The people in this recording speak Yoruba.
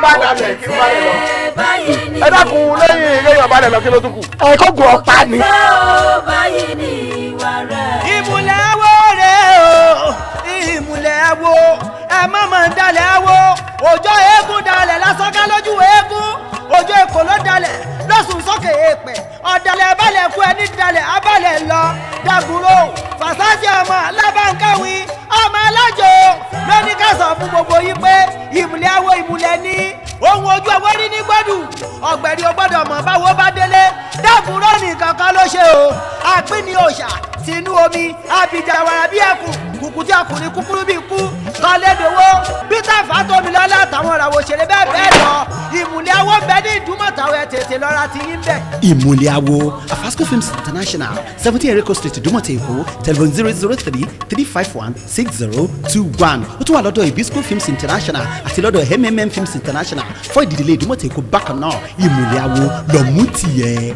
bá dalẹ̀ kí n bá lẹ̀ lọ. Ẹ dákun lẹ́yìn ọba lẹ̀ lọ kí ló tún kù. Ẹ kó gun ọ̀pá ni. Ìmùlẹ̀ Awo rẹ̀ o, Ìmùlẹ̀ Awo, ẹ má mà ń dalẹ̀ awo, òjò eégún dalẹ̀ lásán ká lójú eégún, òjò èkó ló dalẹ̀ lọ́sùn sókè èèpẹ̀, ọ̀dàlẹ̀ abalẹ̀ kú ẹni dalẹ̀ abalẹ̀ lọ, Dagunro, Fàṣásí ọmọ Lábàǹkáwí, ọmọ alájò, lóní ká sọ fún gbogbo yín pé Ìmùlẹ̀ Awo ìmùlẹ̀ ní ohun ojú ewé rí ní gbọ́dù, ọ̀gbẹ̀rì ò gbọ́dọ̀ mọ̀ báwo bá délé, Dagunro nìkan kan ló ṣe o, àpín ni òòṣà sínú omi, àbìjà wàrà bí ẹkùn, kùkù tí ọkùnrin kúkúrú bí kú, kọ́lédowó, Peter Fatomilola àtàwọn ọ̀ràwọ̀ òṣèré bẹ́ẹ̀ bẹ́ẹ̀ lọ, Ìmùlẹ̀ Awo bẹ́ẹ̀ ní ìdúmọ̀tàwọ̀ ẹ̀ tètè lọ́ra ti yín bẹ̀. Imulẹ Awo, Afasco Films International, 17 Ereko Street, Idumota Eko, telephone 003-351-6021. Ó tún wà lọ́dọ̀ Ibisco Films International àti lọ́dọ̀ MMM Films International. Fún ìdílé Idumota Eko bákan náà, Imulẹ Awo lọ mú tiẹ̀.